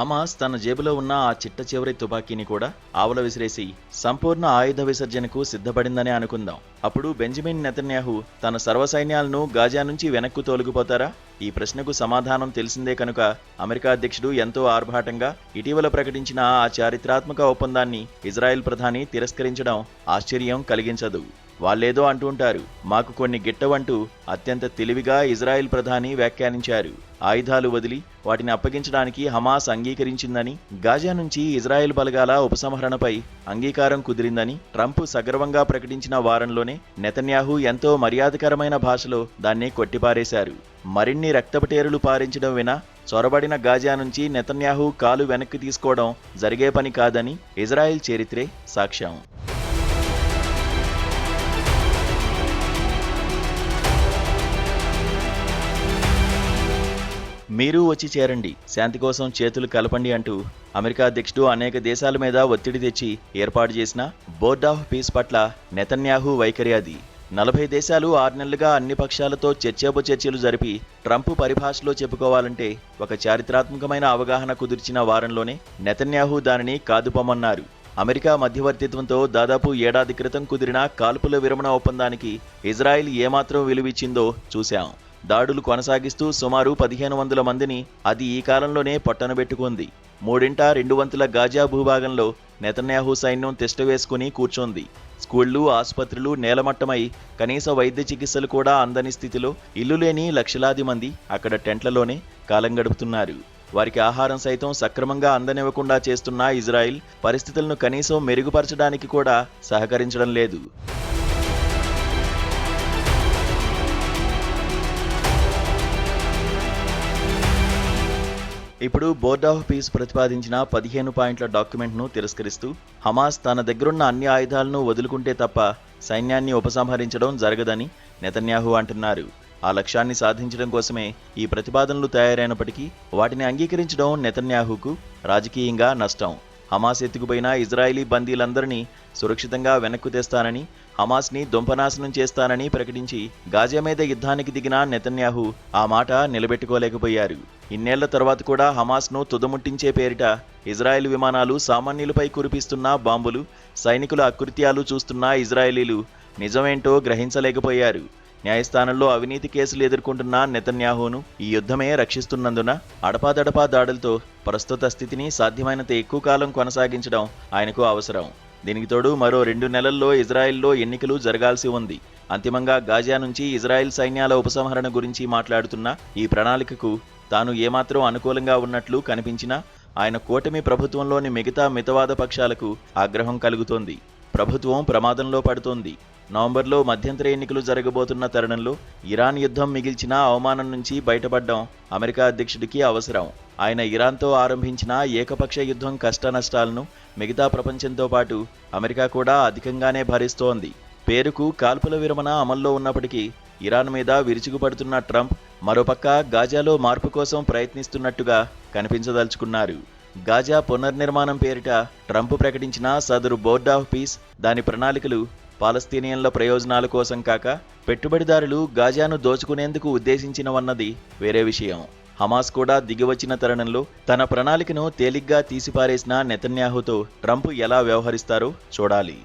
Hamas తన జేబులో ఉన్న ఆ చిట్ట చివరి తుపాకీని కూడా ఆవల విసిరేసి సంపూర్ణ ఆయుధ విసర్జనకు సిద్ధపడిందనే అనుకుందాం. అప్పుడు బెంజమిన్ నెతన్యాహు తన సర్వసైన్యాలను గాజా నుంచి వెనక్కు తొలగిపోతారా? ఈ ప్రశ్నకు సమాధానం తెలిసిందే కనుక అమెరికా అధ్యక్షుడు ఎంతో ఆర్భాటంగా ఇటీవల ప్రకటించిన ఆ చారిత్రాత్మక ఒప్పందాన్ని ఇజ్రాయెల్ ప్రధాని తిరస్కరించడం ఆశ్చర్యం కలిగించదు. వాళ్ళేదో అంటుంటారు, మాకు కొన్ని గిట్టవంటూ అత్యంత తెలివిగా ఇజ్రాయెల్ ప్రధాని వ్యాఖ్యానించారు. ఆయుధాలు వదిలి వాటిని అప్పగించడానికి హమాస్ అంగీకరించిందని, గాజా నుంచి ఇజ్రాయెల్ బలగాల ఉపసంహరణపై అంగీకారం కుదిరిందని ట్రంప్ సగర్వంగా ప్రకటించిన వారంలోనే నెతన్యాహు ఎంతో మర్యాదకరమైన భాషలో దాన్ని కొట్టిపారేశారు. మరిన్ని రక్తపటేరులు పారించడం వినా చొరబడిన గాజా నుంచి నెతన్యాహు కాలు వెనక్కి తీసుకోవడం జరిగే పని కాదని ఇజ్రాయెల్ చరిత్రే సాక్ష్యం. మీరు వచ్చి చేరండి, శాంతి కోసం చేతులు కలపండి అంటూ అమెరికా అధ్యక్షుడు అనేక దేశాల మీద ఒత్తిడి తెచ్చి ఏర్పాటు చేసిన బోర్డ్ ఆఫ్ పీస్ పట్ల నెతన్యాహు వైఖరి అది. 40 దేశాలు 6 నెలలుగా అన్ని పక్షాలతో చర్చలు జరిపి ట్రంప్ పరిభాషలో చెప్పుకోవాలంటే ఒక చారిత్రాత్మకమైన అవగాహన కుదిర్చిన వారంలోనే నెతన్యాహు దానిని కాదుపొమ్మన్నారు. అమెరికా మధ్యవర్తిత్వంతో దాదాపు ఏడాది క్రితం కుదిరిన కాల్పుల విరమణ ఒప్పందానికి ఇజ్రాయెల్ ఏమాత్రం విలువిచ్చిందో చూశాం. దాడులు కొనసాగిస్తూ సుమారు 1500 మందిని అది ఈ కాలంలోనే పొట్టనబెట్టుకుంది. 2/3 గాజా భూభాగంలో నెతన్యాహు సైన్యం తిష్టవేసుకుని కూర్చోంది. స్కూళ్లు, ఆసుపత్రులు నేలమట్టమై కనీస వైద్య చికిత్సలు కూడా అందని స్థితిలో ఇల్లు లేని లక్షలాది మంది అక్కడ టెంట్లలోనే కాలం గడుపుతున్నారు. వారికి ఆహారం సైతం సక్రమంగా అందనివ్వకుండా చేస్తున్న ఇజ్రాయెల్ పరిస్థితులను కనీసం మెరుగుపరచడానికి కూడా సహకరించడం లేదు. ఇప్పుడు బోర్డ్ ఆఫ్ పీస్ ప్రతిపాదించిన 15 పాయింట్ల డాక్యుమెంట్ను తిరస్కరిస్తూ హమాస్ తన దగ్గరున్న అన్ని ఆయుధాలను వదులుకుంటే తప్ప సైన్యాన్ని ఉపసంహరించడం జరగదని నెతన్యాహు అంటున్నారు. ఆ లక్ష్యాన్ని సాధించడం కోసమే ఈ ప్రతిపాదనలు తయారైనప్పటికీ వాటిని అంగీకరించడం నెతన్యాహుకు రాజకీయంగా నష్టం. హమాస్ ఎత్తుకుపోయిన ఇజ్రాయిలీ బందీలందరినీ సురక్షితంగా వెనక్కు తెస్తానని, హమాస్ని దుంపనాశనం చేస్తానని ప్రకటించి గాజా మీద యుద్ధానికి దిగిన నెతన్యాహు ఆ మాట నిలబెట్టుకోలేకపోయారు. ఇన్నేళ్ల తర్వాత కూడా హమాస్ను తుదముట్టించే పేరిట ఇజ్రాయెల్ విమానాలు సామాన్యులపై కురిపిస్తున్న బాంబులు, సైనికుల అకృత్యాలు చూస్తున్న ఇజ్రాయేలీలు నిజమేంటో గ్రహించలేకపోయారు. న్యాయస్థానంలో అవినీతి కేసులు ఎదుర్కొంటున్న నెతన్యాహును ఈ యుద్ధమే రక్షిస్తున్నందున అడపాదడపా దాడులతో ప్రస్తుత స్థితిని సాధ్యమైనంత ఎక్కువ కాలం కొనసాగించడం ఆయనకు అవసరం. దీనికి తోడు మరో 2 నెలల్లో ఇజ్రాయెల్లో ఎన్నికలు జరగాల్సి ఉంది. అంతిమంగా గాజా నుంచి ఇజ్రాయెల్ సైన్యాల ఉపసంహరణ గురించి మాట్లాడుతున్న ఈ ప్రణాళికకు తాను ఏమాత్రం అనుకూలంగా ఉన్నట్లు కనిపించినా ఆయన కూటమి ప్రభుత్వంలోని మిగతా మితవాద పక్షాలకు ఆగ్రహం కలుగుతోంది. ప్రభుత్వం ప్రమాదంలో పడుతోంది. నవంబర్లో మధ్యంతర ఎన్నికలు జరగబోతున్న తరుణంలో ఇరాన్ యుద్ధం మిగిల్చిన అవమానం నుంచి బయటపడడం అమెరికా అధ్యక్షుడికి అవసరం. ఆయన ఇరాన్తో ఆరంభించిన ఏకపక్ష యుద్ధం కష్టనష్టాలను మిగతా ప్రపంచంతో పాటు అమెరికా కూడా అధికంగానే భరిస్తోంది. పేరుకు కాల్పుల విరమణ అమల్లో ఉన్నప్పటికీ ఇరాన్ మీద విరుచుకుపడుతున్న ట్రంప్ మరోపక్క గాజాలో మార్పు కోసం ప్రయత్నిస్తున్నట్టుగా కనిపించదలుచుకున్నారు. గాజా పునర్నిర్మాణం పేరిట ట్రంప్ ప్రకటించిన సదరు బోర్డ్ ఆఫ్ పీస్, దాని ప్రణాళికలు పాలస్తీనియన్ల ప్రయోజనాల కోసం కాక పెట్టుబడిదారులు గాజాను దోచుకునేందుకు ఉద్దేశించినవన్నది వేరే విషయం. హమాస్ కూడా దిగివచ్చిన తరుణంలో తన ప్రణాళికను తేలిగ్గా తీసిపారేసిన నెతన్యాహుతో ట్రంప్ ఎలా వ్యవహరిస్తారో చూడాలి.